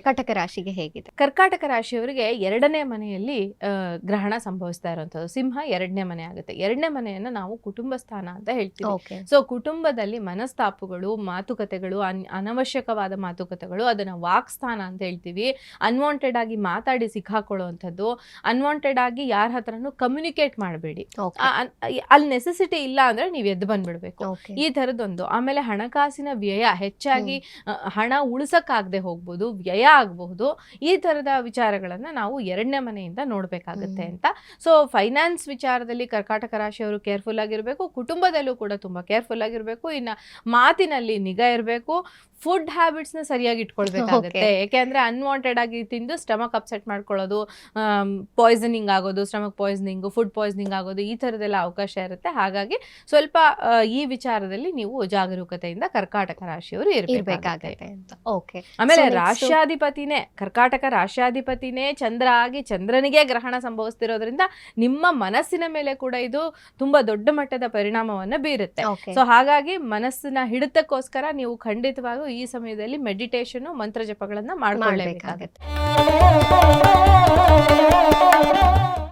ಕರ್ಕಾಟಕ ರಾಶಿಗೆ ಹೇಗಿದೆ? ಕರ್ಕಾಟಕ ರಾಶಿಯವರಿಗೆ 2ನೇ ಮನೆಯಲ್ಲಿ ಗ್ರಹಣ ಸಂಭವಿಸ್ತಾ ಇರುವಂಥದ್ದು. ಸಿಂಹ 2ನೇ ಮನೆ ಆಗುತ್ತೆ. 2ನೇ ಮನೆಯನ್ನು ನಾವು ಕುಟುಂಬ ಸ್ಥಾನ ಅಂತ ಹೇಳ್ತೀವಿ. ಸೊ ಕುಟುಂಬದಲ್ಲಿ ಮನಸ್ತಾಪಗಳು, ಮಾತುಕತೆಗಳು, ಅನವಶ್ಯಕವಾದ ಮಾತುಕತೆಗಳು, ಅದನ್ನ ವಾಕ್ ಸ್ಥಾನ ಅಂತ ಹೇಳ್ತೀವಿ. ಅನ್ವಾಂಟೆಡ್ ಆಗಿ ಮಾತಾಡಿ ಸಿಕ್ಕಾಕೊಳ್ಳುವಂಥದ್ದು, ಅನ್ವಾಂಟೆಡ್ ಆಗಿ ಯಾರ ಹತ್ರನೂ ಕಮ್ಯುನಿಕೇಟ್ ಮಾಡಬೇಡಿ. ಅಲ್ಲಿ ನೆಸೆಸಿಟಿ ಇಲ್ಲ ಅಂದ್ರೆ ನೀವು ಎದ್ದು ಬಂದ್ಬಿಡ್ಬೇಕು, ಈ ತರದೊಂದು. ಆಮೇಲೆ ಹಣಕಾಸಿನ ವ್ಯಯ ಹೆಚ್ಚಾಗಿ, ಹಣ ಉಳಿಸಕ್ಕಾಗದೆ ಹೋಗ್ಬೋದು, ವ್ಯಯ ಆಗಬಹುದು. ಈ ತರದ ವಿಚಾರಗಳನ್ನ ನಾವು 2ನೇ ಮನೆಯಿಂದ ನೋಡ್ಬೇಕಾಗತ್ತೆ ಅಂತ. ಸೊ ಫೈನಾನ್ಸ್ ವಿಚಾರದಲ್ಲಿ ಕರ್ಕಾಟಕ ರಾಶಿಯವರು ಕೇರ್ಫುಲ್ ಆಗಿರ್ಬೇಕು. ಕುಟುಂಬದಲ್ಲೂ ಕೂಡ ತುಂಬಾ ಕೇರ್ಫುಲ್ ಆಗಿರ್ಬೇಕು. ಇನ್ನ ಮಾತಿನಲ್ಲಿ ನಿಗಾ ಇರಬೇಕು. ಫುಡ್ ಹ್ಯಾಬಿಟ್ಸ್ ನ ಸರಿಯಾಗಿ ಇಟ್ಕೊಳ್ಬೇಕಾಗುತ್ತೆ. ಯಾಕೆಂದ್ರೆ ಅನ್ವಾಂಟೆಡ್ ಆಗಿ ತಿಂದು ಸ್ಟಮಕ್ ಅಪ್ಸೆಟ್ ಮಾಡ್ಕೊಳ್ಳೋದು, ಪಾಯ್ಸನಿಂಗ್ ಆಗೋದು, ಸ್ಟಮಕ್ ಪಾಯ್ಸನಿಂಗ್, ಫುಡ್ ಪಾಯ್ಸನಿಂಗ್ ಆಗೋದು, ಈ ತರದೆಲ್ಲ ಅವಕಾಶ ಇರುತ್ತೆ. ಹಾಗಾಗಿ ಸ್ವಲ್ಪ ಈ ವಿಚಾರದಲ್ಲಿ ನೀವು ಜಾಗರೂಕತೆಯಿಂದ ಕರ್ಕಾಟಕ ರಾಶಿಯವರು ಇರಬೇಕಾಗುತ್ತೆ. ಆಮೇಲೆ ರಾಶ್ಯಾಧಿಪತಿನೇ, ಕರ್ಕಾಟಕ ರಾಶ್ಯಾಧಿಪತಿನೇ ಚಂದ್ರ ಆಗಿ ಚಂದ್ರನಿಗೆ ಗ್ರಹಣ ಸಂಭವಿಸ್ತಿರೋದ್ರಿಂದ ನಿಮ್ಮ ಮನಸ್ಸಿನ ಮೇಲೆ ಕೂಡ ಇದು ತುಂಬಾ ದೊಡ್ಡ ಮಟ್ಟದ ಪರಿಣಾಮವನ್ನ ಬೀರುತ್ತೆ. ಸೊ ಹಾಗಾಗಿ ಮನಸ್ಸಿನ ಹಿಡಿತಕ್ಕೋಸ್ಕರ ನೀವು ಖಂಡಿತವಾಗೂ ಈ ಸಮಯದಲ್ಲಿ ಮೆಡಿಟೇಷನ್, ಮಂತ್ರ ಜಪಗಳನ್ನ ಮಾಡ್ಕೊಳ್ಳೇಬೇಕಾಗುತ್ತೆ.